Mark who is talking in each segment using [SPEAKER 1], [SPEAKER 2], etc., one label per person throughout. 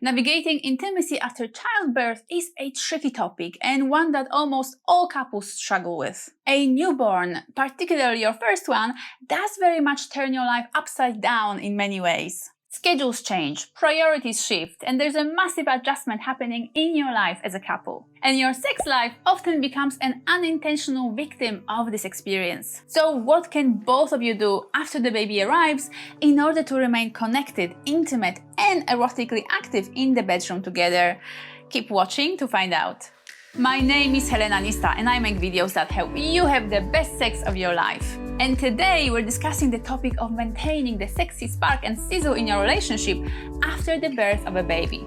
[SPEAKER 1] Navigating intimacy after childbirth is a tricky topic and one that almost all couples struggle with. A newborn, particularly your first one, does very much turn your life upside down in many ways. Schedules change, priorities shift, and there's a massive adjustment happening in your life as a couple. And your sex life often becomes an unintentional victim of this experience. So what can both of you do after the baby arrives in order to remain connected, intimate, and erotically active in the bedroom together? Keep watching to find out. My name is Helena Nista and I make videos that help you have the best sex of your life. And today we're discussing the topic of maintaining the sexy spark and sizzle in your relationship after the birth of a baby.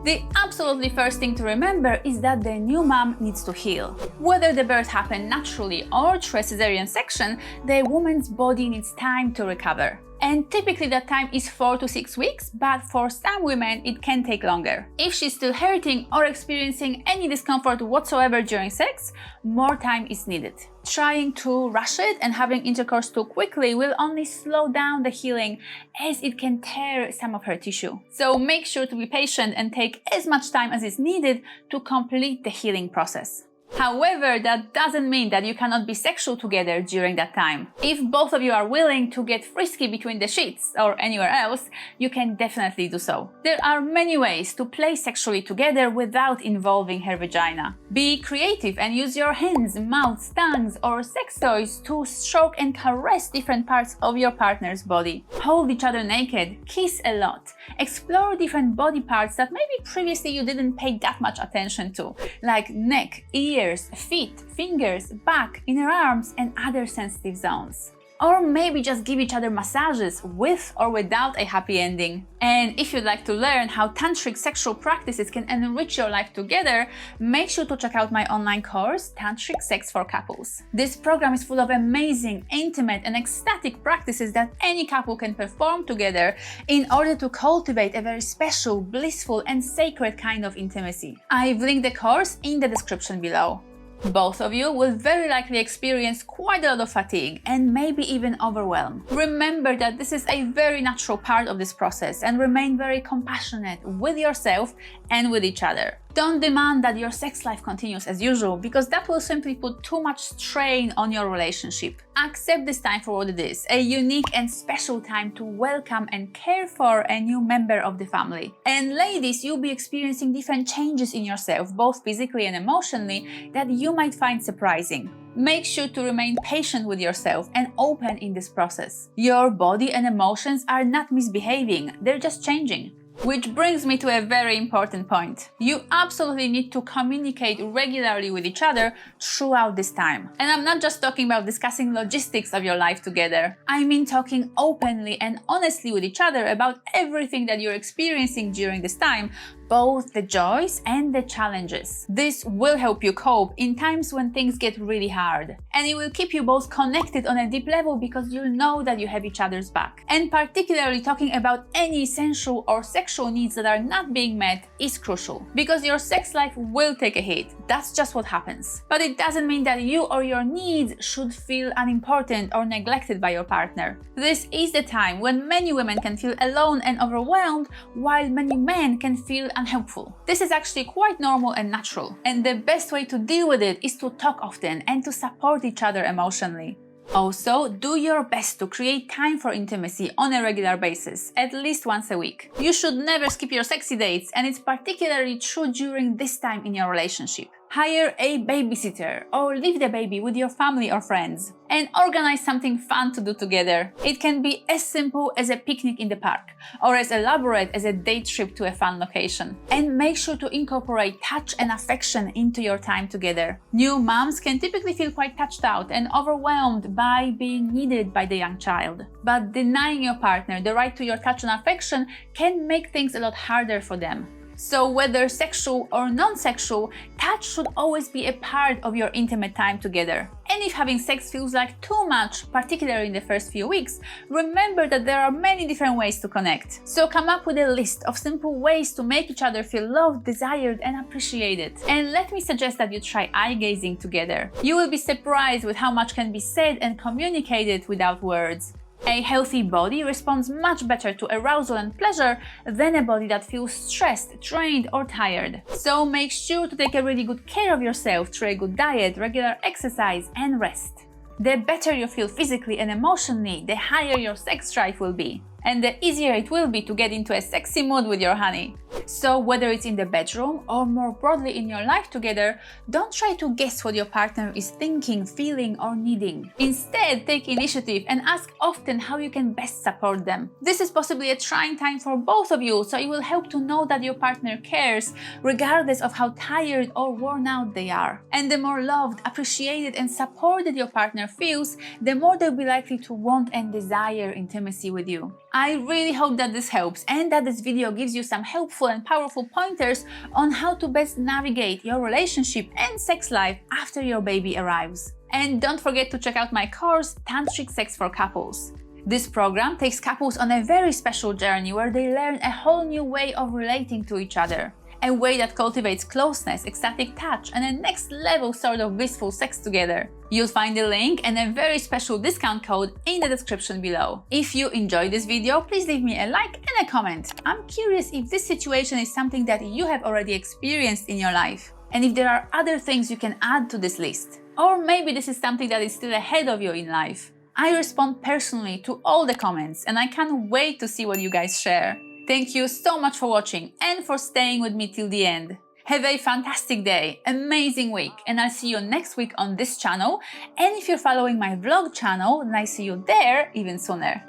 [SPEAKER 1] The absolutely first thing to remember is that the new mom needs to heal. Whether the birth happened naturally or through a cesarean section, the woman's body needs time to recover. And typically that time is 4 to 6 weeks, but for some women it can take longer. If she's still hurting or experiencing any discomfort whatsoever during sex, more time is needed. Trying to rush it and having intercourse too quickly will only slow down the healing, as it can tear some of her tissue. So make sure to be patient and take as much time as is needed to complete the healing process. However, that doesn't mean that you cannot be sexual together during that time. If both of you are willing to get frisky between the sheets or anywhere else, you can definitely do so. There are many ways to play sexually together without involving her vagina. Be creative and use your hands, mouths, tongues, or sex toys to stroke and caress different parts of your partner's body. Hold each other naked, kiss a lot, explore different body parts that maybe previously you didn't pay that much attention to, like neck, ears, feet, fingers, back, inner arms, and other sensitive zones. Or maybe just give each other massages with or without a happy ending. And if you'd like to learn how tantric sexual practices can enrich your life together, make sure to check out my online course, Tantric Sex for Couples. This program is full of amazing, intimate, and ecstatic practices that any couple can perform together in order to cultivate a very special, blissful, and sacred kind of intimacy. I've linked the course in the description below. Both of you will very likely experience quite a lot of fatigue and maybe even overwhelm. Remember that this is a very natural part of this process and remain very compassionate with yourself and with each other. Don't demand that your sex life continues as usual, because that will simply put too much strain on your relationship. Accept this time for what it is, a unique and special time to welcome and care for a new member of the family. And ladies, you'll be experiencing different changes in yourself, both physically and emotionally, that you might find surprising. Make sure to remain patient with yourself and open in this process. Your body and emotions are not misbehaving, they're just changing. Which brings me to a very important point. You absolutely need to communicate regularly with each other throughout this time. And I'm not just talking about discussing logistics of your life together. I mean talking openly and honestly with each other about everything that you're experiencing during this time, both the joys and the challenges. This will help you cope in times when things get really hard. And it will keep you both connected on a deep level because you'll know that you have each other's back. And particularly talking about any sensual or sexual needs that are not being met is crucial, because your sex life will take a hit. That's just what happens. But it doesn't mean that you or your needs should feel unimportant or neglected by your partner. This is the time when many women can feel alone and overwhelmed, while many men can feel unhelpful. This is actually quite normal and natural, and the best way to deal with it is to talk often and to support each other emotionally. Also, do your best to create time for intimacy on a regular basis, at least once a week. You should never skip your sexy dates, and it's particularly true during this time in your relationship. Hire a babysitter or leave the baby with your family or friends and organize something fun to do together. It can be as simple as a picnic in the park or as elaborate as a day trip to a fun location. And make sure to incorporate touch and affection into your time together. New moms can typically feel quite touched out and overwhelmed by being needed by the young child. But denying your partner the right to your touch and affection can make things a lot harder for them. So whether sexual or non-sexual, touch should always be a part of your intimate time together. And if having sex feels like too much, particularly in the first few weeks, remember that there are many different ways to connect. So come up with a list of simple ways to make each other feel loved, desired, and appreciated. And let me suggest that you try eye gazing together. You will be surprised with how much can be said and communicated without words. A healthy body responds much better to arousal and pleasure than a body that feels stressed, drained, or tired. So make sure to take a really good care of yourself through a good diet, regular exercise, and rest. The better you feel physically and emotionally, the higher your sex drive will be, and the easier it will be to get into a sexy mood with your honey. So whether it's in the bedroom or more broadly in your life together, don't try to guess what your partner is thinking, feeling, or needing. Instead, take initiative and ask often how you can best support them. This is possibly a trying time for both of you, so it will help to know that your partner cares, regardless of how tired or worn out they are. And the more loved, appreciated, and supported your partner feels, the more they'll be likely to want and desire intimacy with you. I really hope that this helps and that this video gives you some helpful and powerful pointers on how to best navigate your relationship and sex life after your baby arrives. And don't forget to check out my course, Tantric Sex for Couples. This program takes couples on a very special journey where they learn a whole new way of relating to each other. A way that cultivates closeness, ecstatic touch, and a next level sort of blissful sex together. You'll find the link and a very special discount code in the description below. If you enjoyed this video, please leave me a like and a comment. I'm curious if this situation is something that you have already experienced in your life, and if there are other things you can add to this list. Or maybe this is something that is still ahead of you in life. I respond personally to all the comments, and I can't wait to see what you guys share. Thank you so much for watching and for staying with me till the end. Have a fantastic day, amazing week, and I'll see you next week on this channel. And if you're following my vlog channel, then I see you there even sooner.